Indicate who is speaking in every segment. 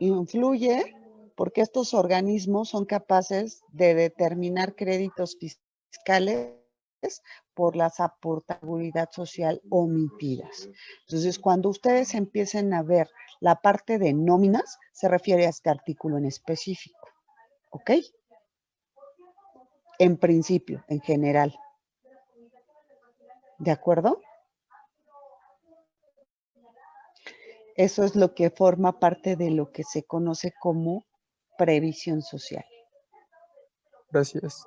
Speaker 1: Influye porque estos organismos son capaces de determinar créditos fiscales por las aportaciones de seguridad social omitidas. Entonces, cuando ustedes empiecen a ver la parte de nóminas, se refiere a este artículo en específico, ¿ok? En principio, en general. ¿De acuerdo? Eso es lo que forma parte de lo que se conoce como previsión social.
Speaker 2: Gracias.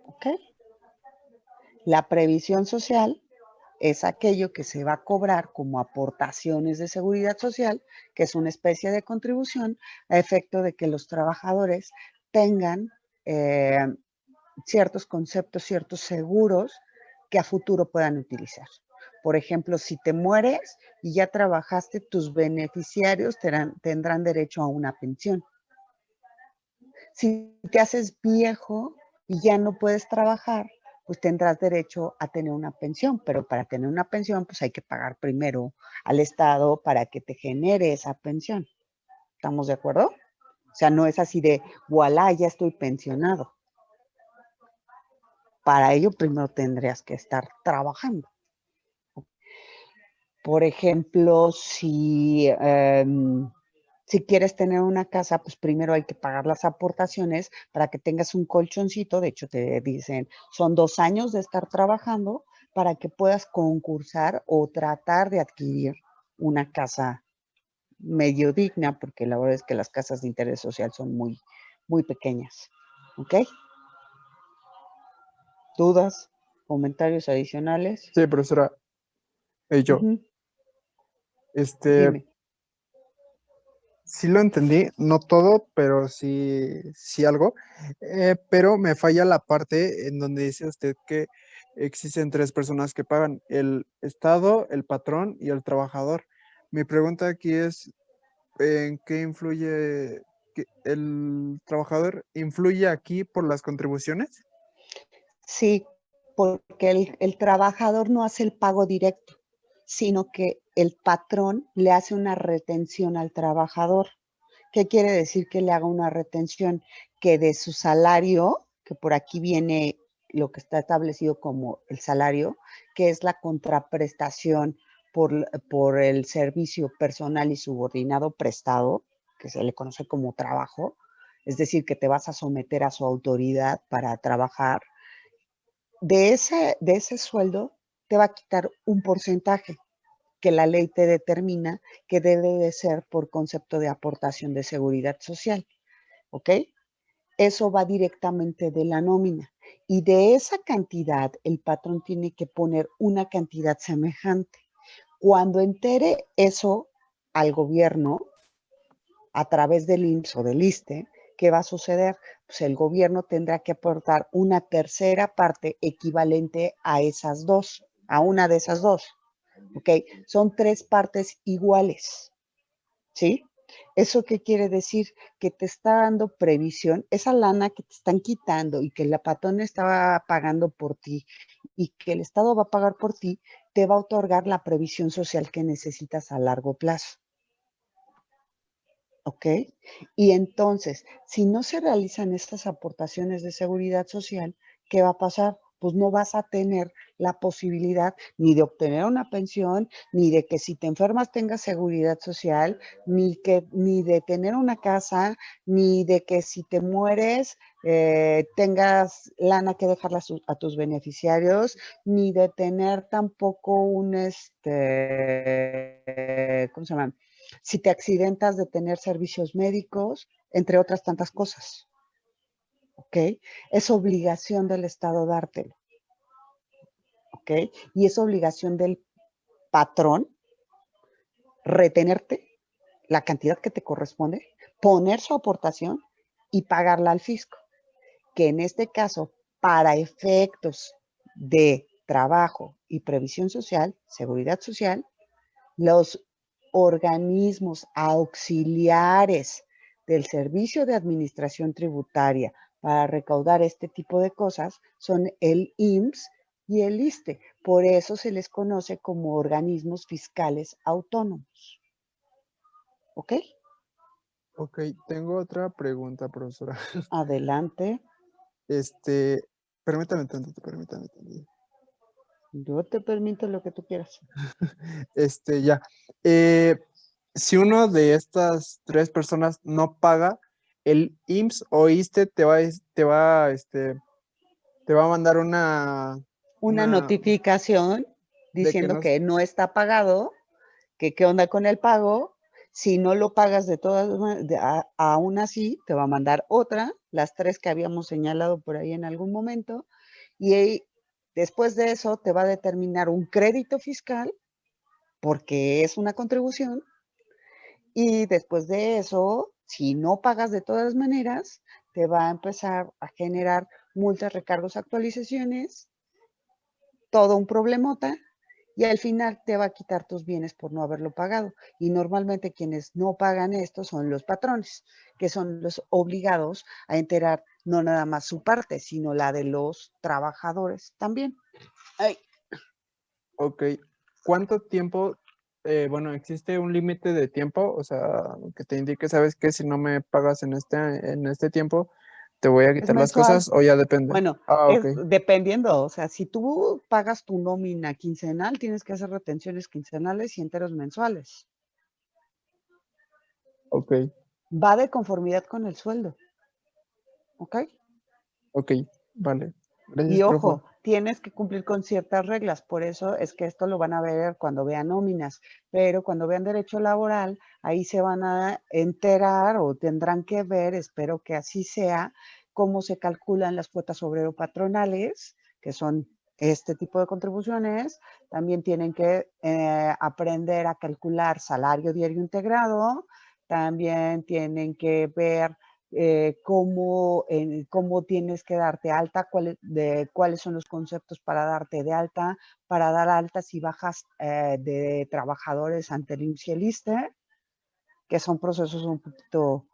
Speaker 1: ¿Ok? La previsión social es aquello que se va a cobrar como aportaciones de seguridad social, que es una especie de contribución a efecto de que los trabajadores tengan ciertos conceptos, ciertos seguros que a futuro puedan utilizar. Por ejemplo, si te mueres y ya trabajaste, tus beneficiarios tendrán derecho a una pensión. Si te haces viejo y ya no puedes trabajar, pues tendrás derecho a tener una pensión, pero para tener una pensión, pues hay que pagar primero al Estado para que te genere esa pensión. ¿Estamos de acuerdo? O sea, no es así de, voilà, ya estoy pensionado. Para ello, primero tendrías que estar trabajando. Por ejemplo, si quieres tener una casa, pues primero hay que pagar las aportaciones para que tengas un colchoncito. De hecho, te dicen, son 2 años de estar trabajando para que puedas concursar o tratar de adquirir una casa medio digna, porque la verdad es que las casas de interés social son muy, muy pequeñas. ¿Ok? ¿Dudas? ¿Comentarios adicionales?
Speaker 2: Sí, profesora. Yo,
Speaker 1: Ujú,
Speaker 2: este,
Speaker 1: dime.
Speaker 2: sí lo entendí, no todo, pero sí algo. Pero me falla la parte en donde dice usted que existen tres personas que pagan: el Estado, el patrón y el trabajador. Mi pregunta aquí es, ¿en qué influye que el trabajador influye aquí por las contribuciones?
Speaker 1: Sí, porque el trabajador no hace el pago directo, sino que el patrón le hace una retención al trabajador. ¿Qué quiere decir que le haga una retención? Que de su salario, que por aquí viene lo que está establecido como el salario, que es la contraprestación por el servicio personal y subordinado prestado, que se le conoce como trabajo, es decir, que te vas a someter a su autoridad para trabajar. De ese sueldo te va a quitar un porcentaje que la ley te determina que debe de ser por concepto de aportación de seguridad social, ¿ok? Eso va directamente de la nómina y de esa cantidad el patrón tiene que poner una cantidad semejante. Cuando entere eso al gobierno, a través del IMSS o del ISSSTE, ¿qué va a suceder? Pues el gobierno tendrá que aportar una tercera parte equivalente a esas dos, a una de esas dos. ¿Ok? Son 3 partes iguales. ¿Sí? ¿Eso qué quiere decir? Que te está dando previsión, esa lana que te están quitando y que la patrona estaba pagando por ti y que el Estado va a pagar por ti, te va a otorgar la previsión social que necesitas a largo plazo. ¿Ok? Y entonces, si no se realizan estas aportaciones de seguridad social, ¿qué va a pasar? Pues no vas a tener la posibilidad ni de obtener una pensión, ni de que si te enfermas tengas seguridad social, ni de tener una casa, ni de que si te mueres tengas lana que dejarla a tus beneficiarios, ni de tener tampoco ¿cómo se llama? Si te accidentas de tener servicios médicos, entre otras tantas cosas, ¿ok? Es obligación del Estado dártelo, ¿ok? Y es obligación del patrón retenerte la cantidad que te corresponde, poner su aportación y pagarla al fisco, que en este caso, para efectos de trabajo y previsión social, seguridad social, los organismos auxiliares del Servicio de Administración Tributaria para recaudar este tipo de cosas son el IMSS y el ISSSTE. Por eso se les conoce como organismos fiscales autónomos. ¿Ok?
Speaker 2: Ok, tengo otra pregunta, profesora.
Speaker 1: Adelante.
Speaker 2: Permítame tantito, permítame tantito.
Speaker 1: Yo te permito lo que tú quieras.
Speaker 2: Ya. Si uno de estas tres personas no paga, el IMSS o ISSSTE te va a mandar
Speaker 1: Una notificación
Speaker 2: de que
Speaker 1: diciendo
Speaker 2: no,
Speaker 1: que no está pagado, que qué onda con el pago. Si no lo pagas de todas aún así, te va a mandar otra, las tres que habíamos señalado por ahí en algún momento, y después de eso te va a determinar un crédito fiscal, porque es una contribución, y después de eso, si no pagas de todas maneras, te va a empezar a generar multas, recargos, actualizaciones, todo un problemota, y al final te va a quitar tus bienes por no haberlo pagado. Y normalmente quienes no pagan esto son los patrones, que son los obligados a enterar no nada más su parte, sino la de los trabajadores también. Ay,
Speaker 2: ok. ¿Cuánto tiempo, bueno, existe un límite de tiempo? O sea, que te indique, ¿sabes qué? Si no me pagas en este tiempo, te voy a
Speaker 1: es
Speaker 2: quitar las
Speaker 1: mensual.
Speaker 2: cosas o ya depende.
Speaker 1: Bueno,
Speaker 2: Ah, ok,
Speaker 1: es dependiendo, o sea, si tú pagas tu nómina quincenal, tienes que hacer retenciones quincenales y enteros mensuales.
Speaker 2: ok,
Speaker 1: Va de conformidad con el sueldo, ¿ok?
Speaker 2: ok, vale.
Speaker 1: Y
Speaker 2: Gracias, profe.
Speaker 1: ojo, tienes que cumplir con ciertas reglas, por eso es que esto lo van a ver cuando vean nóminas, pero cuando vean derecho laboral, ahí se van a enterar o tendrán que ver, espero que así sea, cómo se calculan las cuotas obrero-patronales, que son este tipo de contribuciones. También tienen que aprender a calcular salario diario integrado, también tienen que ver cómo tienes que darte alta, cuáles son los conceptos para darte de alta, para dar altas y bajas de trabajadores ante el IMSS y el ISSSTE, que son procesos un poquito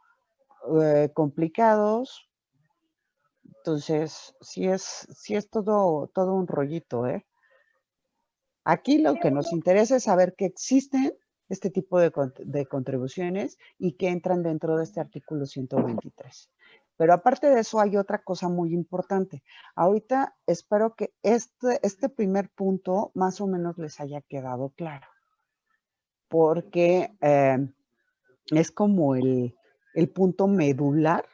Speaker 1: complicados. Entonces, sí es todo un rollito, ¿eh? Aquí lo que nos interesa es saber que existen este tipo de contribuciones y que entran dentro de este artículo 123. Pero aparte de eso, hay otra cosa muy importante. Ahorita espero que este primer punto más o menos les haya quedado claro, porque es como el punto medular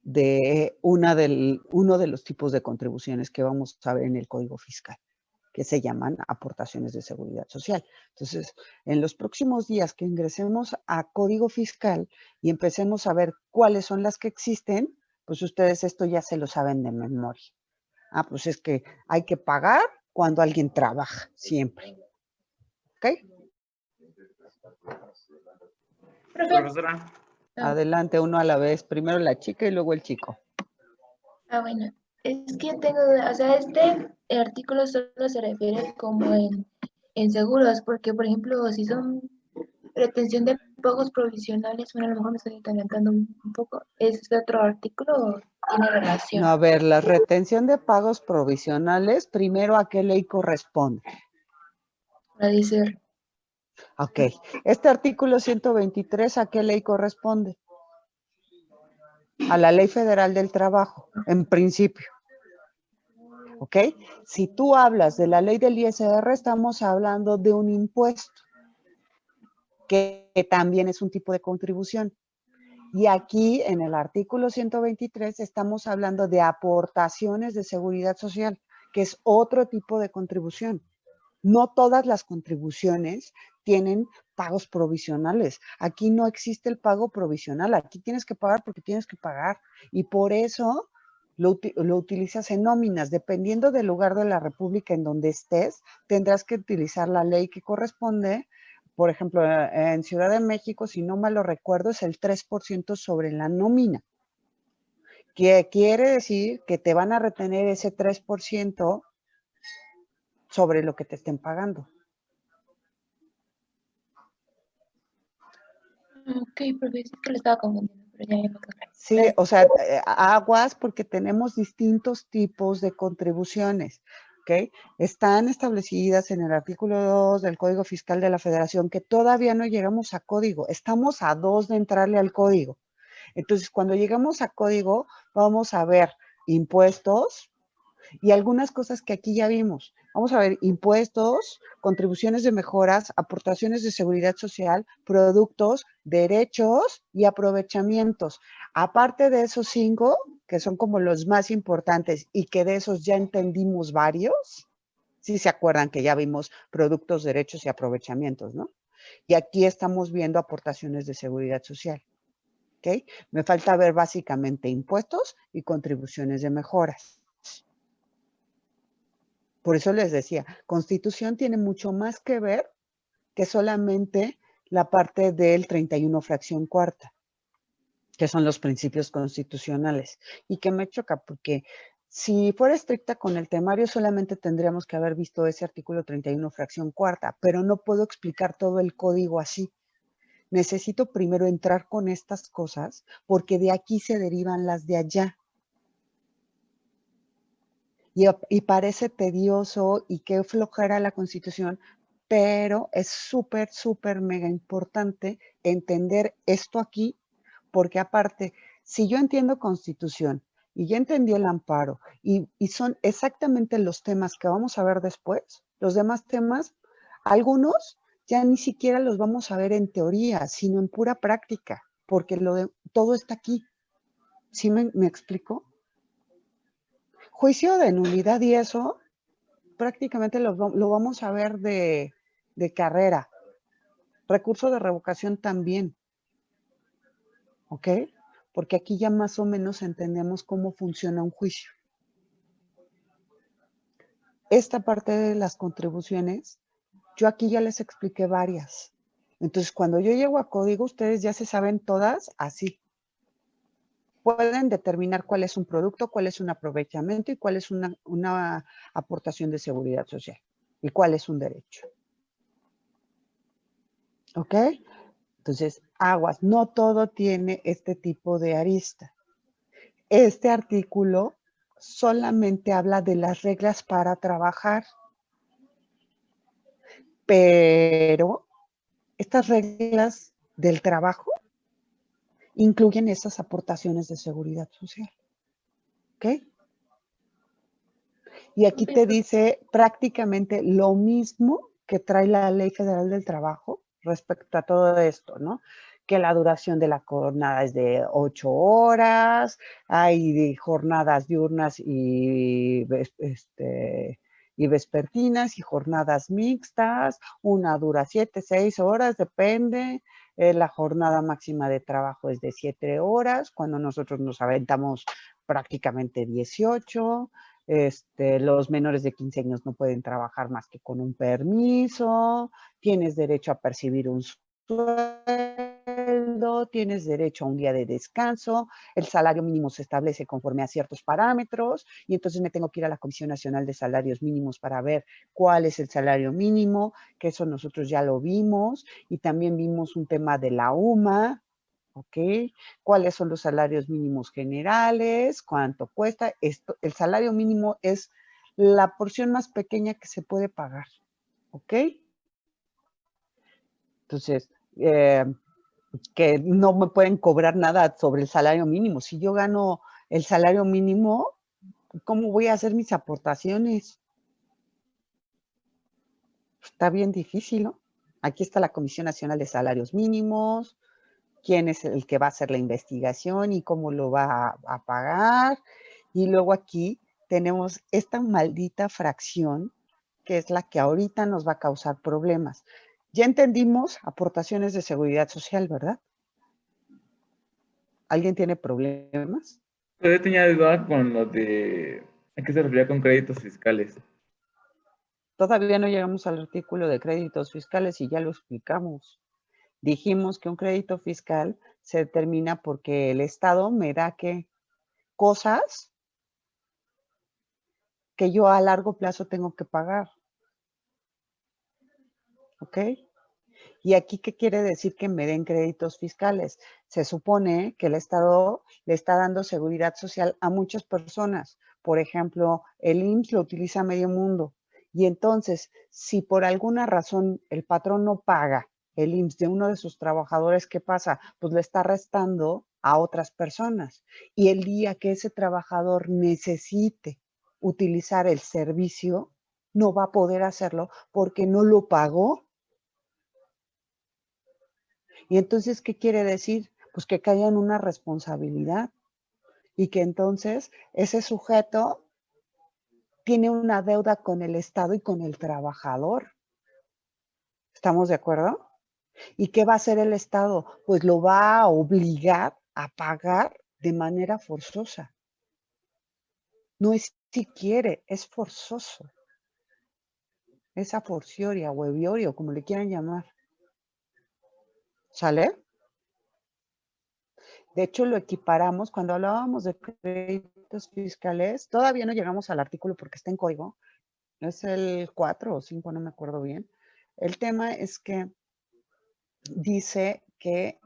Speaker 1: de uno de los tipos de contribuciones que vamos a ver en el Código Fiscal, que se llaman aportaciones de seguridad social. Entonces, en los próximos días que ingresemos a Código Fiscal y empecemos a ver cuáles son las que existen, pues ustedes esto ya se lo saben de memoria. Ah, pues es que hay que pagar cuando alguien trabaja, siempre. ¿Ok?
Speaker 3: Profesora.
Speaker 1: Adelante, uno a la vez. Primero la chica y luego el chico.
Speaker 3: Bueno, es que tengo duda, o sea, este artículo solo se refiere como en seguros, porque por ejemplo, si son retención de pagos provisionales, bueno, a lo mejor me estoy adelantando un poco, ¿es este otro artículo o tiene
Speaker 1: No,
Speaker 3: relación?
Speaker 1: a ver, la retención de pagos provisionales, primero a qué ley corresponde.
Speaker 3: La dice,
Speaker 1: Ok, este artículo 123, ¿a qué ley corresponde? A la Ley Federal del Trabajo, en principio. ¿Ok? Si tú hablas de la ley del ISR, estamos hablando de un impuesto, que también es un tipo de contribución. Y aquí, en el artículo 123, estamos hablando de aportaciones de seguridad social, que es otro tipo de contribución. No todas las contribuciones tienen pagos provisionales. Aquí no existe el pago provisional. Aquí tienes que pagar porque tienes que pagar. Y por eso lo utilizas en nóminas. Dependiendo del lugar de la República en donde estés, tendrás que utilizar la ley que corresponde. Por ejemplo, en Ciudad de México, si no mal lo recuerdo, es el 3% sobre la nómina. Que quiere decir que te van a retener ese 3% sobre lo que te estén pagando.
Speaker 3: ok, profe, es que le estaba confundiendo, pero ya me quedó claro.
Speaker 1: Sí, o sea, aguas porque tenemos distintos tipos de contribuciones. ¿ok? Están establecidas en el artículo 2 del Código Fiscal de la Federación, que todavía no llegamos a código, estamos a 2 de entrarle al código. Entonces, cuando llegamos a código, vamos a ver impuestos y algunas cosas que aquí ya vimos. Vamos a ver impuestos, contribuciones de mejoras, aportaciones de seguridad social, productos, derechos y aprovechamientos. Aparte de esos 5, que son como los más importantes y que de esos ya entendimos varios, sí se acuerdan que ya vimos productos, derechos y aprovechamientos, ¿no? Y aquí estamos viendo aportaciones de seguridad social. ¿Ok? Me falta ver básicamente impuestos y contribuciones de mejoras. Por eso les decía, Constitución tiene mucho más que ver que solamente la parte del 31 fracción cuarta, que son los principios constitucionales. Y que me choca porque si fuera estricta con el temario, solamente tendríamos que haber visto ese artículo 31 fracción cuarta, pero no puedo explicar todo el código así. Necesito primero entrar con estas cosas porque de aquí se derivan las de allá. Y parece tedioso y qué flojera la Constitución, pero es súper, súper mega importante entender esto aquí, porque aparte, si yo entiendo Constitución y ya entendí el amparo y son exactamente los temas que vamos a ver después, los demás temas, algunos ya ni siquiera los vamos a ver en teoría, sino en pura práctica, porque todo está aquí. ¿Sí me explico? Juicio de nulidad y eso prácticamente lo vamos a ver de carrera. Recurso de revocación también. ¿Ok? Porque aquí ya más o menos entendemos cómo funciona un juicio. Esta parte de las contribuciones, yo aquí ya les expliqué varias. Entonces, cuando yo llego a código, ustedes ya se saben todas así. Pueden determinar cuál es un producto, cuál es un aprovechamiento y cuál es una aportación de seguridad social y cuál es un derecho. ¿Ok? Entonces, aguas, no todo tiene este tipo de arista. Este artículo solamente habla de las reglas para trabajar, pero estas reglas del trabajo incluyen esas aportaciones de seguridad social. ¿Ok? Y aquí te dice prácticamente lo mismo que trae la Ley Federal del Trabajo respecto a todo esto, ¿no? Que la duración de la jornada es de 8 horas, hay jornadas diurnas y vespertinas y jornadas mixtas, una dura 7, 6 horas, depende. La jornada máxima de trabajo es de 7 horas, cuando nosotros nos aventamos prácticamente 18. Los menores de 15 años no pueden trabajar más que con un permiso, tienes derecho a percibir un sueldo, tienes derecho a un día de descanso, el salario mínimo se establece conforme a ciertos parámetros y entonces me tengo que ir a la Comisión Nacional de Salarios Mínimos para ver cuál es el salario mínimo, que eso nosotros ya lo vimos y también vimos un tema de la UMA. ¿Ok? ¿Cuáles son los salarios mínimos generales? ¿Cuánto cuesta? El salario mínimo es la porción más pequeña que se puede pagar. ¿Ok? Entonces, que no me pueden cobrar nada sobre el salario mínimo. Si yo gano el salario mínimo, ¿cómo voy a hacer mis aportaciones? Está bien difícil, ¿no? Aquí está la Comisión Nacional de Salarios Mínimos, quién es el que va a hacer la investigación y cómo lo va a pagar. Y luego aquí tenemos esta maldita fracción que es la que ahorita nos va a causar problemas. Ya entendimos aportaciones de seguridad social, ¿verdad? ¿Alguien tiene problemas?
Speaker 4: Yo tenía duda con lo de a qué se refería con créditos fiscales.
Speaker 1: Todavía no llegamos al artículo de créditos fiscales y ya lo explicamos. Dijimos que un crédito fiscal se determina porque el Estado me da ¿qué? Cosas que yo a largo plazo tengo que pagar. ¿Ok? ¿Y aquí qué quiere decir que me den créditos fiscales? Se supone que el Estado le está dando seguridad social a muchas personas, Por ejemplo, el IMSS lo utiliza medio mundo. Y entonces, si por alguna razón el patrón no paga el IMSS de uno de sus trabajadores, ¿qué pasa? Pues le está restando a otras personas. Y el día que ese trabajador necesite utilizar el servicio, no va a poder hacerlo porque no lo pagó. Y entonces, ¿qué quiere decir? Pues que cae en una responsabilidad y que entonces ese sujeto tiene una deuda con el Estado y con el trabajador. ¿Estamos de acuerdo? ¿Y qué va a hacer el Estado? Pues lo va a obligar a pagar de manera forzosa. No es si quiere, es forzoso. Es a forciori, a hueviori, o como le quieran llamar. ¿Sale? De hecho, lo equiparamos cuando hablábamos de créditos fiscales. Todavía no llegamos al artículo porque está en código. Es el 4 o 5, no me acuerdo bien. El tema es que dice que,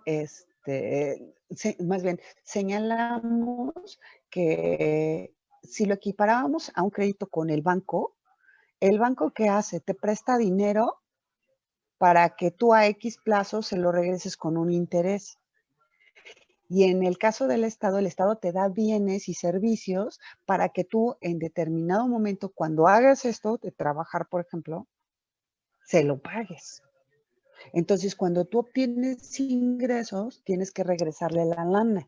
Speaker 1: más bien, señalamos que si lo equiparábamos a un crédito con el banco ¿qué hace? Te presta dinero para que tú a X plazo se lo regreses con un interés. Y en el caso del Estado, el Estado te da bienes y servicios para que tú en determinado momento, cuando hagas esto de trabajar, por ejemplo, se lo pagues. Entonces, cuando tú obtienes ingresos, tienes que regresarle la lana.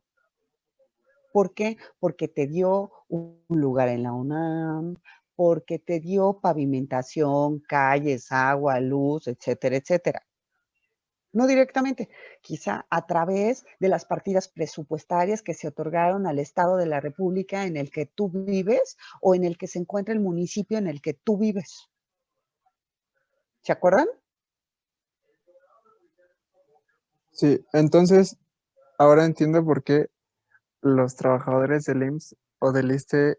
Speaker 1: ¿Por qué? Porque te dio un lugar en la UNAM, porque te dio pavimentación, calles, agua, luz, etcétera, etcétera. No directamente, quizá a través de las partidas presupuestarias que se otorgaron al Estado de la República en el que tú vives o en el que se encuentra el municipio en el que tú vives. ¿Se acuerdan?
Speaker 2: Sí, entonces ahora entiendo por qué los trabajadores del IMSS o del ISSSTE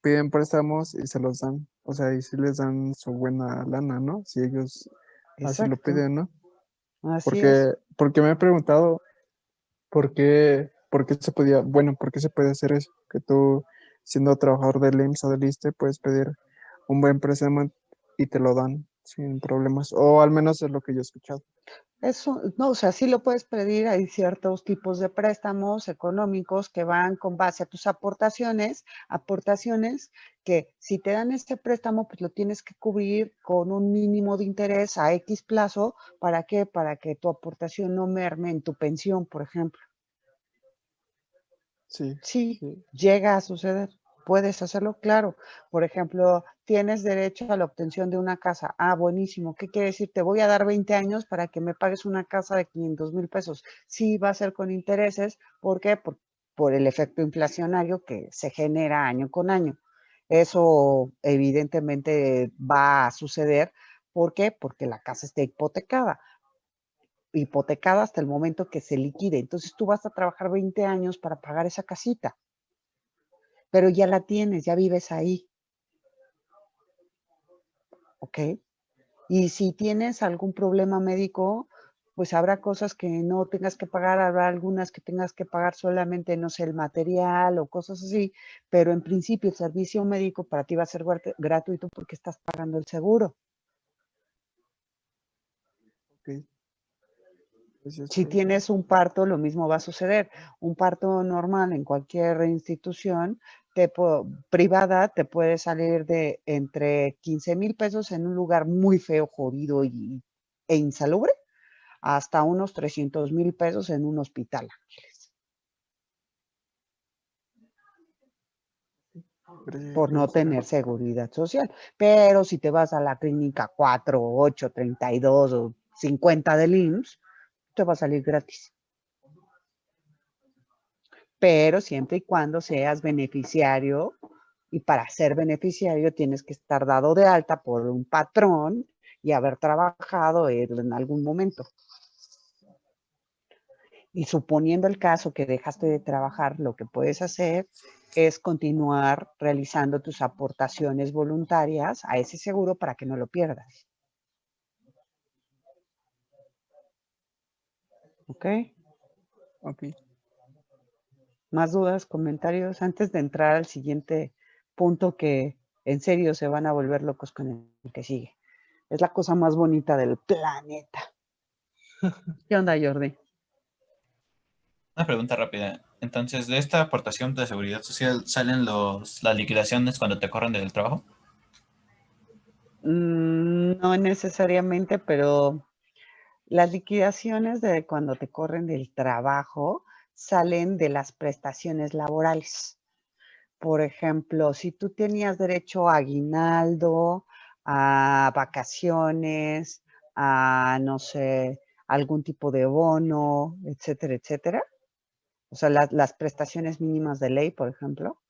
Speaker 2: piden préstamos y se los dan. O sea, y sí les dan su buena lana, ¿no? Si ellos así lo
Speaker 1: Exacto,
Speaker 2: piden, ¿no?
Speaker 1: así es.
Speaker 2: Porque me he preguntado por qué se podía, bueno, por qué se puede hacer eso, que tú, siendo trabajador del IMSS o del ISSSTE, puedes pedir un buen préstamo y te lo dan sin problemas, o al menos es lo que yo he escuchado.
Speaker 1: Eso, no, o sea, sí lo puedes pedir, hay ciertos tipos de préstamos económicos que van con base a tus aportaciones que si te dan este préstamo, pues lo tienes que cubrir con un mínimo de interés a X plazo, ¿para qué? Para que tu aportación no merme en tu pensión, por ejemplo.
Speaker 2: Sí,
Speaker 1: Sí,
Speaker 2: sí.
Speaker 1: llega a suceder. Puedes hacerlo, claro. Por ejemplo, tienes derecho a la obtención de una casa. Ah, buenísimo. ¿Qué quiere decir? Te voy a dar 20 años para que me pagues una casa de 500,000 pesos. Sí, va a ser con intereses. ¿Por qué? Por el efecto inflacionario que se genera año con año. Eso evidentemente va a suceder. ¿Por qué? Porque la casa está hipotecada hasta el momento que se liquide. Entonces tú vas a trabajar 20 años para pagar esa casita, pero ya la tienes, ya vives ahí, ¿ok? Y si tienes algún problema médico, pues habrá cosas que no tengas que pagar, habrá algunas que tengas que pagar solamente, no sé, el material o cosas así, pero en principio el servicio médico para ti va a ser gratuito porque estás pagando el seguro.
Speaker 2: Ok. Pues
Speaker 1: Si
Speaker 2: esto,
Speaker 1: tienes un parto, lo mismo va a suceder. Un parto normal en cualquier institución privada te puede salir de entre 15,000 pesos en un lugar muy feo, jodido e insalubre, hasta unos 300,000 pesos en un hospital, Ángeles, por no tener seguridad social. Pero si te vas a la clínica 4, 8, 32 o 50 del IMSS, te va a salir gratis. Pero siempre y cuando seas beneficiario, y para ser beneficiario tienes que estar dado de alta por un patrón y haber trabajado en algún momento. Y suponiendo el caso que dejaste de trabajar, lo que puedes hacer es continuar realizando tus aportaciones voluntarias a ese seguro para que no lo pierdas. ¿Ok?
Speaker 2: ok.
Speaker 1: ¿Más dudas, comentarios? Antes de entrar al siguiente punto que en serio se van a volver locos con el que sigue. Es la cosa más bonita del planeta. ¿Qué onda, Jordi?
Speaker 5: Una pregunta rápida. Entonces, ¿de esta aportación de seguridad social salen las liquidaciones cuando te corren del trabajo?
Speaker 1: No necesariamente, pero las liquidaciones de cuando te corren del trabajo salen de las prestaciones laborales. Por ejemplo, si tú tenías derecho a aguinaldo, a vacaciones, a, no sé, algún tipo de bono, etcétera, etcétera. O sea, las prestaciones mínimas de ley, por ejemplo.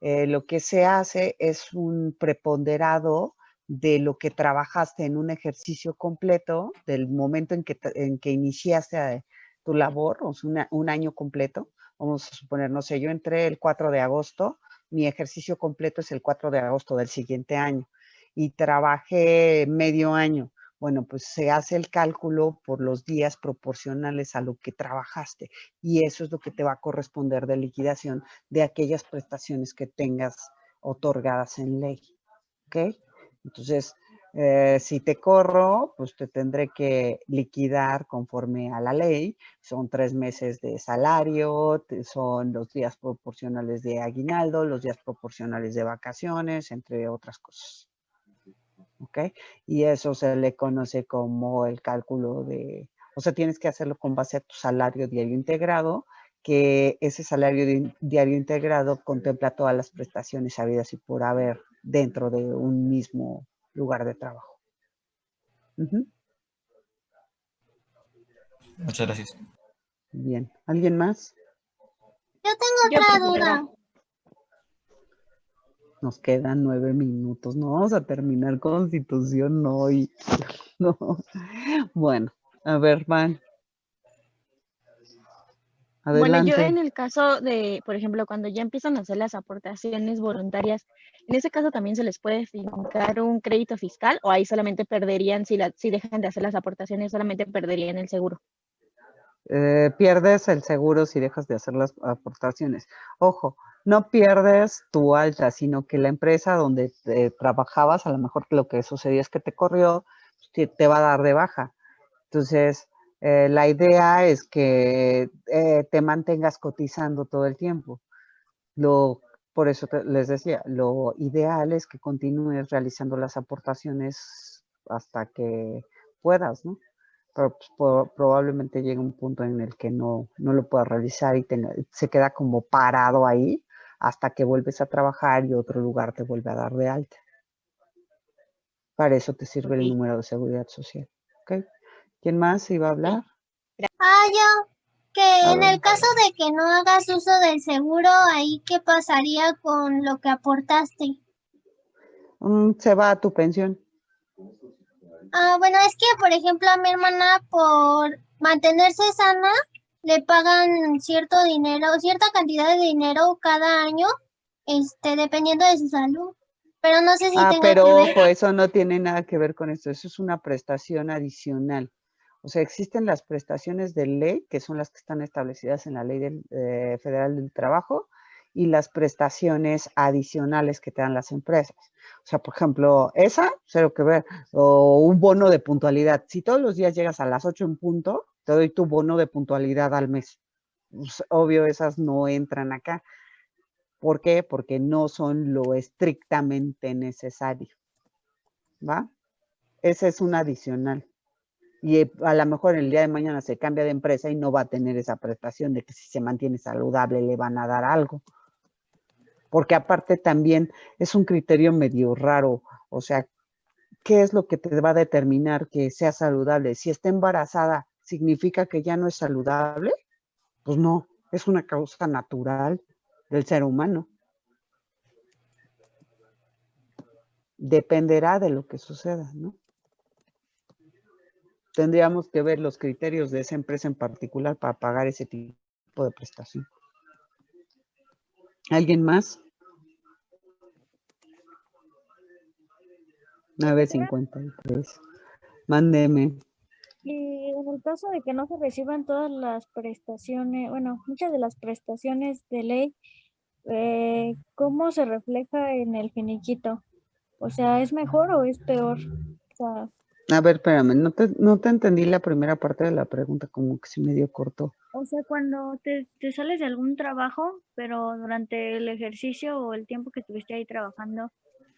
Speaker 1: Lo que se hace es un preponderado de lo que trabajaste en un ejercicio completo, del momento en que iniciaste tu labor, o sea, un año completo. Vamos a suponer, no sé, yo entré el 4 de agosto, mi ejercicio completo es el 4 de agosto del siguiente año y trabajé medio año. Bueno, pues se hace el cálculo por los días proporcionales a lo que trabajaste y eso es lo que te va a corresponder de liquidación de aquellas prestaciones que tengas otorgadas en ley. ¿Ok? Entonces, si te corro, pues te tendré que liquidar conforme a la ley. Son 3 meses de salario, son los días proporcionales de aguinaldo, los días proporcionales de vacaciones, entre otras cosas. ¿Ok? Y eso se le conoce como el cálculo de, o sea, tienes que hacerlo con base a tu salario diario integrado, que ese salario diario integrado contempla todas las prestaciones habidas y por haber dentro de un mismo lugar de trabajo.
Speaker 5: Muchas gracias.
Speaker 1: Bien. ¿Alguien más?
Speaker 6: Yo tengo otra duda.
Speaker 1: Nos quedan 9 minutos. No vamos a terminar Constitución hoy. No. Bueno, a ver, Van.
Speaker 7: Bueno, yo
Speaker 1: Adelante.
Speaker 7: en el caso de, por ejemplo, cuando ya empiezan a hacer las aportaciones voluntarias, ¿en ese caso también se les puede fincar un crédito fiscal o ahí solamente perderían, si dejan de hacer las aportaciones, solamente perderían el seguro?
Speaker 1: Pierdes el seguro si dejas de hacer las aportaciones. Ojo, no pierdes tu alta, sino que la empresa donde trabajabas, a lo mejor lo que sucedió es que te corrió, te va a dar de baja. Entonces, la idea es que te mantengas cotizando todo el tiempo. Por eso les decía, lo ideal es que continúes realizando las aportaciones hasta que puedas, ¿no? Pero pues, probablemente llegue un punto en el que no lo puedas realizar y se queda como parado ahí hasta que vuelves a trabajar y otro lugar te vuelve a dar de alta. Para eso te sirve el número de seguridad social. ¿Ok? ¿Quién más iba a hablar?
Speaker 6: Yo, que en el caso de que no hagas uso del seguro, ahí qué pasaría con lo que aportaste.
Speaker 1: Se va a tu pensión.
Speaker 6: Bueno, es que, por ejemplo, a mi hermana por mantenerse sana, le pagan cierto dinero, cierta cantidad de dinero cada año, dependiendo de su salud. Pero no sé si tenga
Speaker 1: pero
Speaker 6: que ver.
Speaker 1: ojo, eso no tiene nada que ver con esto. Eso es una prestación adicional. O sea, existen las prestaciones de ley, que son las que están establecidas en la Ley Federal del Trabajo, y las prestaciones adicionales que te dan las empresas. O sea, por ejemplo, esa, cero que ver, o un bono de puntualidad. Si todos los días llegas a las 8 en punto, te doy tu bono de puntualidad al mes. Pues, obvio, esas no entran acá. ¿Por qué? Porque no son lo estrictamente necesario. ¿Va? Ese es un adicional. Y a lo mejor el día de mañana se cambia de empresa y no va a tener esa prestación de que si se mantiene saludable le van a dar algo. Porque aparte también es un criterio medio raro. O sea, ¿qué es lo que te va a determinar que sea saludable? Si está embarazada, ¿significa que ya no es saludable? Pues no, es una causa natural del ser humano. Dependerá de lo que suceda, ¿no? Tendríamos que ver los criterios de esa empresa en particular para pagar ese tipo de prestación. ¿Alguien más? 9:53. Mándeme.
Speaker 8: Y en el caso de que no se reciban todas las prestaciones, bueno, muchas de las prestaciones de ley, ¿cómo se refleja en el finiquito? O sea, ¿es mejor o es peor? O sea,
Speaker 1: A ver, espérame, no te entendí la primera parte de la pregunta, como que se medio cortó.
Speaker 8: cuando te sales de algún trabajo, pero durante el ejercicio o el tiempo que estuviste ahí trabajando,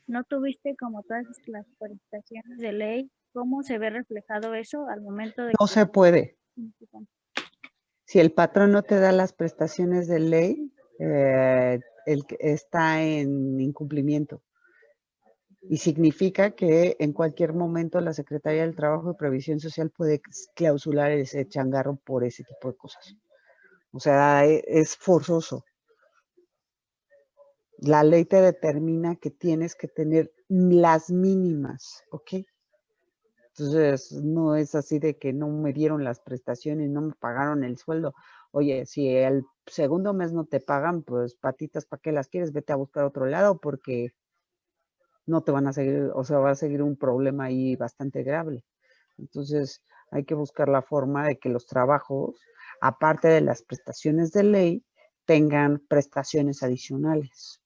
Speaker 8: no tuviste como todas las prestaciones de ley, ¿cómo se ve reflejado eso al momento de
Speaker 1: No
Speaker 8: que...
Speaker 1: se puede. Si el patrón no te da las prestaciones de ley, el que está en incumplimiento. Y significa que en cualquier momento la Secretaría del Trabajo y Previsión Social puede clausurar ese changarro por ese tipo de cosas. O sea, es forzoso. La ley te determina que tienes que tener las mínimas, ¿ok? Entonces, no es así de que no me dieron las prestaciones, no me pagaron el sueldo. Oye, si el segundo mes no te pagan, pues patitas, ¿para qué las quieres? Vete a buscar otro lado porque no te van a seguir, o sea, va a seguir un problema ahí bastante grave. Entonces, hay que buscar la forma de que los trabajos, aparte de las prestaciones de ley, tengan prestaciones adicionales.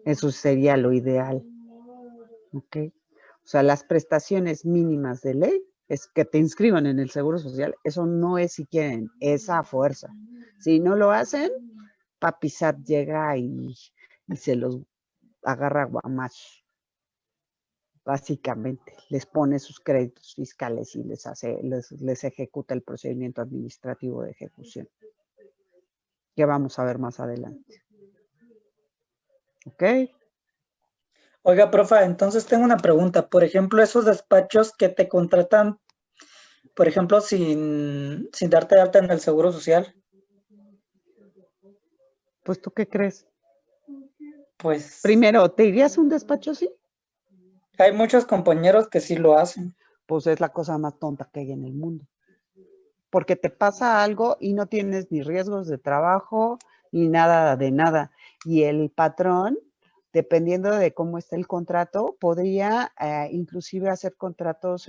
Speaker 1: Eso sería lo ideal. ¿Ok? O sea, las prestaciones mínimas de ley es que te inscriban en el Seguro Social. Eso no es si quieren, es a fuerza. Si no lo hacen, Papi Sat llega y se los agarra a guamazos. Básicamente, les pone sus créditos fiscales y les ejecuta el procedimiento administrativo de ejecución, que vamos a ver más adelante. ¿Ok?
Speaker 9: Oiga, profa, entonces tengo una pregunta. Por ejemplo, esos despachos que te contratan, por ejemplo, sin darte de alta en el Seguro Social,
Speaker 1: Pues, ¿tú qué crees?
Speaker 9: pues
Speaker 1: Primero, ¿te irías a un despacho así?
Speaker 9: hay muchos compañeros que sí lo hacen.
Speaker 1: Pues es la cosa más tonta que hay en el mundo. Porque te pasa algo y no tienes ni riesgos de trabajo ni nada de nada. Y el patrón, dependiendo de cómo esté el contrato, podría inclusive hacer contratos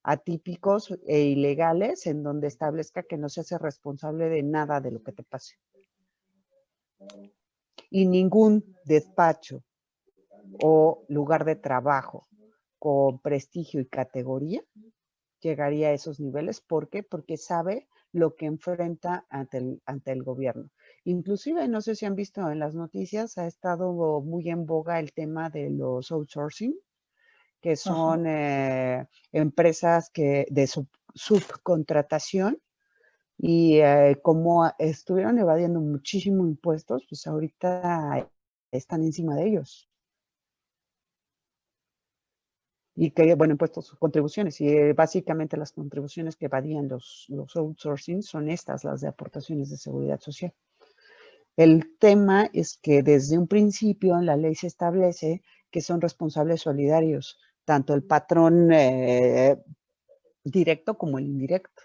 Speaker 1: atípicos e ilegales en donde establezca que no se hace responsable de nada de lo que te pase. Y ningún despacho o lugar de trabajo con prestigio y categoría llegaría a esos niveles. ¿Por qué? Porque sabe lo que enfrenta ante el gobierno. Inclusive, no sé si han visto en las noticias, ha estado muy en boga el tema de los outsourcing, que son empresas de subcontratación, y como estuvieron evadiendo muchísimo impuestos, pues ahorita están encima de ellos. Y que, bueno, impuestos, contribuciones, y básicamente las contribuciones que evadían los outsourcing son estas, las de aportaciones de seguridad social. El tema es que desde un principio en la ley se establece que son responsables solidarios, tanto el patrón directo como el indirecto.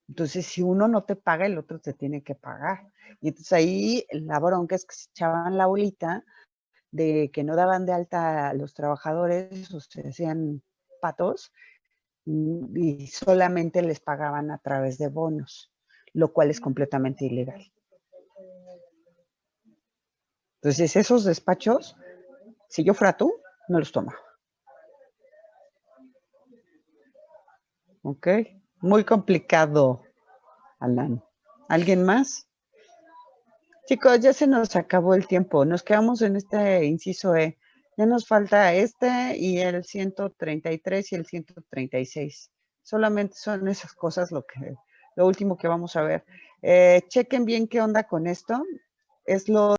Speaker 1: Entonces, si uno no te paga, el otro te tiene que pagar. Y entonces ahí la bronca es que se echaban la bolita de que no daban de alta a los trabajadores o se hacían patos y solamente les pagaban a través de bonos, lo cual es completamente ilegal. Entonces, esos despachos, si yo fuera tú, no los tomaba. ¿Ok? Muy complicado, Alan. ¿Alguien más? Chicos, ya se nos acabó el tiempo. Nos quedamos en este inciso E. Ya nos falta este y el 133 y el 136. Solamente son esas cosas lo último que vamos a ver. Chequen bien qué onda con esto. Es lo